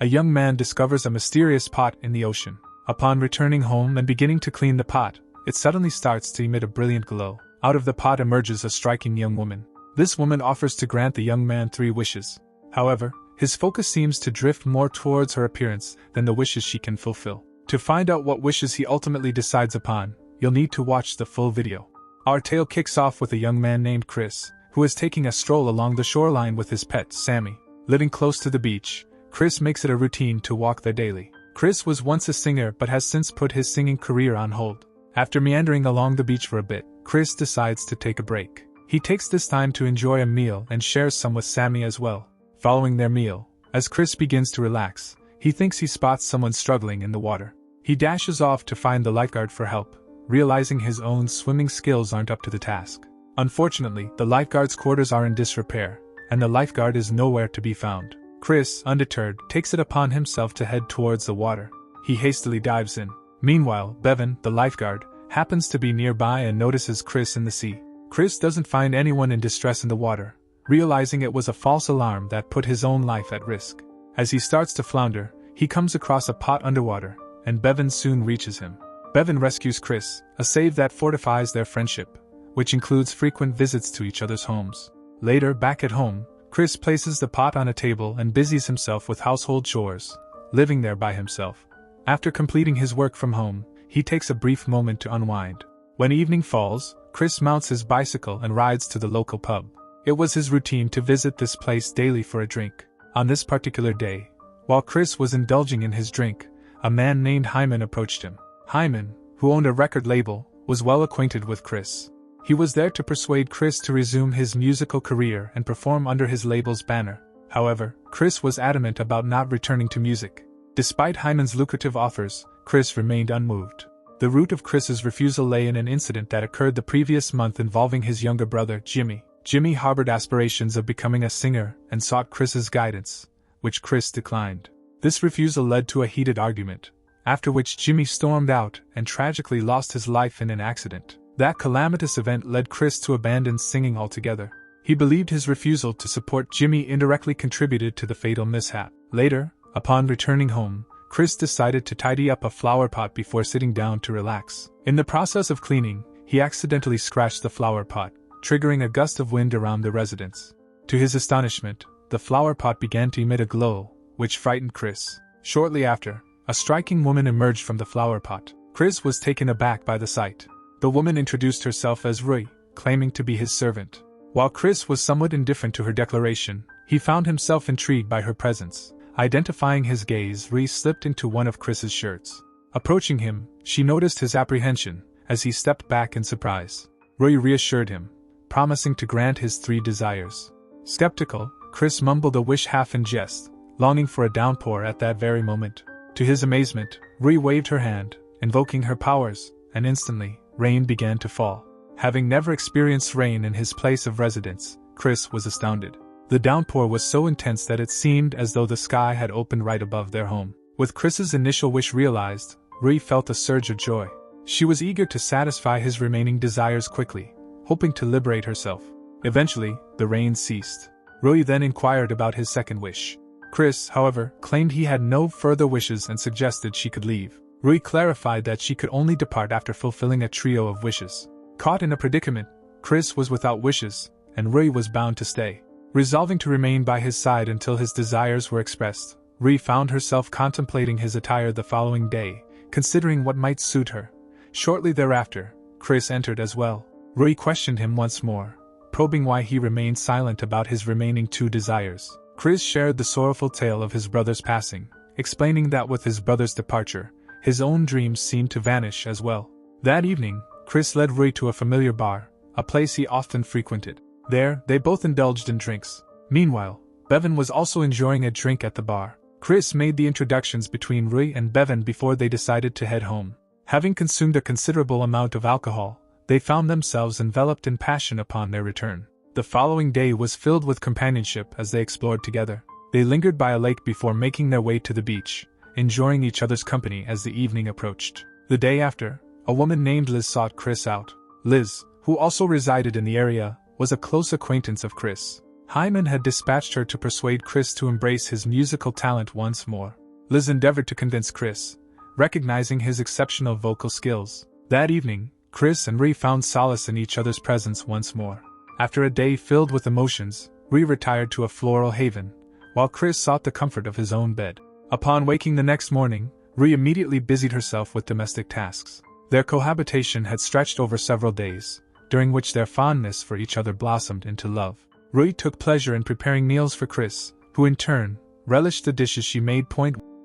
a young man discovers a mysterious pot in the ocean. Upon returning home and beginning to clean the pot, it suddenly starts to emit a brilliant glow. Out of the pot emerges a striking young woman. This woman offers to grant the young man 3 wishes. However, his focus seems to drift more towards her appearance than the wishes she can fulfill. To find out what wishes he ultimately decides upon, you'll need to watch the full video. Our tale kicks off with a young man named Chris, who is taking a stroll along the shoreline with his pet, Sammy. Living close to the beach, Chris makes it a routine to walk there daily. Chris was once a singer but has since put his singing career on hold. After meandering along the beach for a bit, Chris decides to take a break. He takes this time to enjoy a meal and shares some with Sammy as well. Following their meal, as Chris begins to relax, he thinks he spots someone struggling in the water. He dashes off to find the lifeguard for help, realizing his own swimming skills aren't up to the task. Unfortunately, the lifeguard's quarters are in disrepair, and the lifeguard is nowhere to be found. Chris, undeterred, takes it upon himself to head towards the water. He hastily dives in. Meanwhile, Bevan, the lifeguard, happens to be nearby and notices Chris in the sea. Chris doesn't find anyone in distress in the water, realizing it was a false alarm that put his own life at risk. As he starts to flounder, he comes across a pot underwater, and Bevan soon reaches him. Bevan rescues Chris, a save that fortifies their friendship, which includes frequent visits to each other's homes. Later, back at home, Chris places the pot on a table and busies himself with household chores, living there by himself. After completing his work from home, he takes a brief moment to unwind. When evening falls, Chris mounts his bicycle and rides to the local pub. It was his routine to visit this place daily for a drink. On this particular day, while Chris was indulging in his drink, a man named Hyman approached him. Hyman, who owned a record label, was well acquainted with Chris. He was there to persuade Chris to resume his musical career and perform under his label's banner. However, Chris was adamant about not returning to music. Despite Hyman's lucrative offers, Chris remained unmoved. The root of Chris's refusal lay in an incident that occurred the previous month involving his younger brother, Jimmy. Jimmy harbored aspirations of becoming a singer and sought Chris's guidance, which Chris declined. This refusal led to a heated argument, after which Jimmy stormed out and tragically lost his life in an accident. That calamitous event led Chris to abandon singing altogether. He believed his refusal to support Jimmy indirectly contributed to the fatal mishap. Later, upon returning home, Chris decided to tidy up a flower pot before sitting down to relax. In the process of cleaning, he accidentally scratched the flower pot, triggering a gust of wind around the residence. To his astonishment, the flower pot began to emit a glow, which frightened Chris. Shortly after, a striking woman emerged from the flower pot. Chris was taken aback by the sight. The woman introduced herself as Rui, claiming to be his servant. While Chris was somewhat indifferent to her declaration, he found himself intrigued by her presence. Identifying his gaze, Rui slipped into one of Chris's shirts. Approaching him, she noticed his apprehension, as he stepped back in surprise. Rui reassured him, promising to grant his 3 desires. Skeptical, Chris mumbled a wish half in jest, longing for a downpour at that very moment. To his amazement, Rui waved her hand, invoking her powers, and instantly, rain began to fall. Having never experienced rain in his place of residence, Chris was astounded. The downpour was so intense that it seemed as though the sky had opened right above their home. With Chris's initial wish realized, Rui felt a surge of joy. She was eager to satisfy his remaining desires quickly, hoping to liberate herself. Eventually, the rain ceased. Rui then inquired about his second wish. Chris, however, claimed he had no further wishes and suggested she could leave. Rui clarified that she could only depart after fulfilling a trio of wishes. Caught in a predicament, Chris was without wishes, and Rui was bound to stay. Resolving to remain by his side until his desires were expressed, Rui found herself contemplating his attire the following day, considering what might suit her. Shortly thereafter, Chris entered as well. Rui questioned him once more, probing why he remained silent about his remaining 2 desires. Chris shared the sorrowful tale of his brother's passing, explaining that with his brother's departure, his own dreams seemed to vanish as well. That evening, Chris led Rui to a familiar bar, a place he often frequented. There, they both indulged in drinks. Meanwhile, Bevan was also enjoying a drink at the bar. Chris made the introductions between Rui and Bevan before they decided to head home. Having consumed a considerable amount of alcohol, they found themselves enveloped in passion upon their return. The following day was filled with companionship as they explored together. They lingered by a lake before making their way to the beach, enjoying each other's company as the evening approached. The day after, a woman named Liz sought Chris out. Liz, who also resided in the area, was a close acquaintance of Chris. Hyman had dispatched her to persuade Chris to embrace his musical talent once more. Liz endeavored to convince Chris, recognizing his exceptional vocal skills. That evening, Chris and Rhea found solace in each other's presence once more. After a day filled with emotions, Rhea retired to a floral haven, while Chris sought the comfort of his own bed. Upon waking the next morning, Rhea immediately busied herself with domestic tasks. Their cohabitation had stretched over several days, during which their fondness for each other blossomed into love. Rhea took pleasure in preparing meals for Chris, who in turn relished the dishes she made.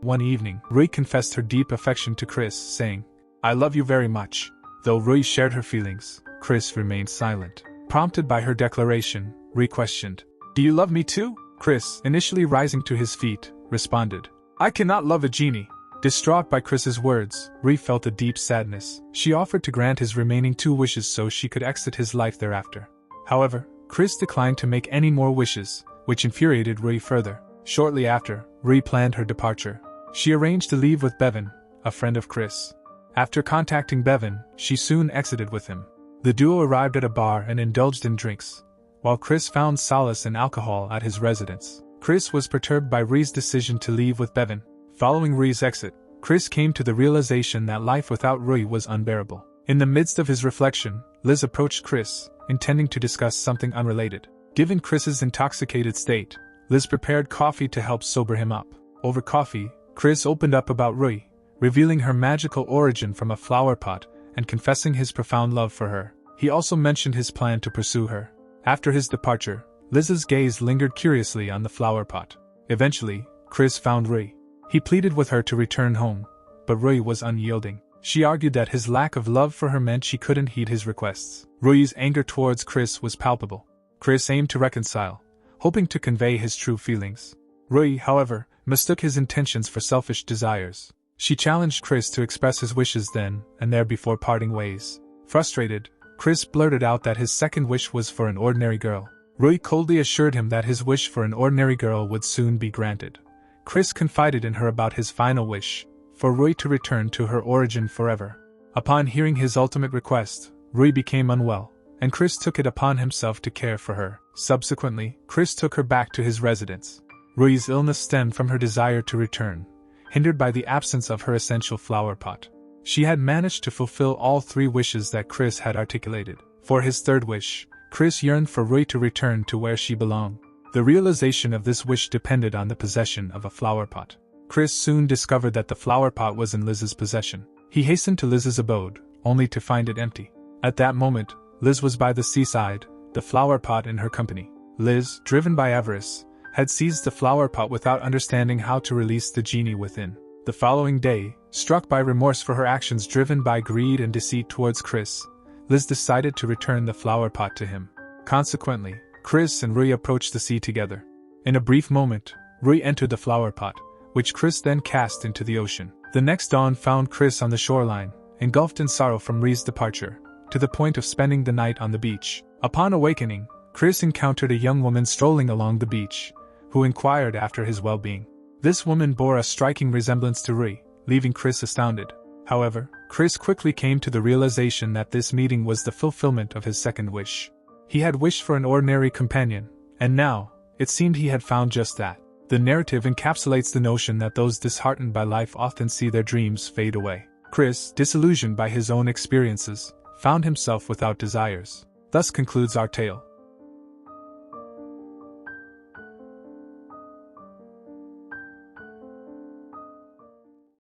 One evening, Rhea confessed her deep affection to Chris, saying, "I love you very much." Though Rhea shared her feelings, Chris remained silent. Prompted by her declaration, Rhea questioned, "Do you love me too?" Chris, initially rising to his feet, responded, "I cannot love a genie." Distraught by Chris's words, Rhea felt a deep sadness. She offered to grant his remaining 2 wishes so she could exit his life thereafter. However, Chris declined to make any more wishes, which infuriated Rhea further. Shortly after, Rhea planned her departure. She arranged to leave with Bevan, a friend of Chris. After contacting Bevan, she soon exited with him. The duo arrived at a bar and indulged in drinks, while Chris found solace in alcohol at his residence. Chris was perturbed by Rhea's decision to leave with Bevan. Following Rhea's exit, Chris came to the realization that life without Rhea was unbearable. In the midst of his reflection, Liz approached Chris, intending to discuss something unrelated. Given Chris's intoxicated state, Liz prepared coffee to help sober him up. Over coffee, Chris opened up about Rhea, revealing her magical origin from a flower pot and confessing his profound love for her. He also mentioned his plan to pursue her. After his departure, Liz's gaze lingered curiously on the flower pot. Eventually, Chris found Rhea. He pleaded with her to return home, but Rhea was unyielding. She argued that his lack of love for her meant she couldn't heed his requests. Rhea's anger towards Chris was palpable. Chris aimed to reconcile, hoping to convey his true feelings. Rhea, however, mistook his intentions for selfish desires. She challenged Chris to express his wishes then and there before parting ways. Frustrated, Chris blurted out that his second wish was for an ordinary girl. Rhea coldly assured him that his wish for an ordinary girl would soon be granted. Chris confided in her about his final wish, for Rhea to return to her origin forever. Upon hearing his ultimate request, Rhea became unwell, and Chris took it upon himself to care for her. Subsequently, Chris took her back to his residence. Rhea's illness stemmed from her desire to return, hindered by the absence of her essential flower pot. She had managed to fulfill all 3 wishes that Chris had articulated. For his third wish, Chris yearned for Rhea to return to where she belonged. The realization of this wish depended on the possession of a flower pot. Chris soon discovered that the flower pot was in Liz's possession. He hastened to Liz's abode, only to find it empty. At that moment, Liz was by the seaside, the flower pot in her company. Liz, driven by avarice, had seized the flower pot without understanding how to release the genie within. The following day, struck by remorse for her actions driven by greed and deceit towards Chris, Liz decided to return the flower pot to him. Consequently, Chris and Rhea approached the sea together. In a brief moment, Rhea entered the flower pot, which Chris then cast into the ocean. The next dawn found Chris on the shoreline, engulfed in sorrow from Rhea's departure, to the point of spending the night on the beach. Upon awakening, Chris encountered a young woman strolling along the beach, who inquired after his well-being. This woman bore a striking resemblance to Rhea, leaving Chris astounded. However, Chris quickly came to the realization that this meeting was the fulfillment of his second wish. He had wished for an ordinary companion, and now, it seemed he had found just that. The narrative encapsulates the notion that those disheartened by life often see their dreams fade away. Chris, disillusioned by his own experiences, found himself without desires. Thus concludes our tale.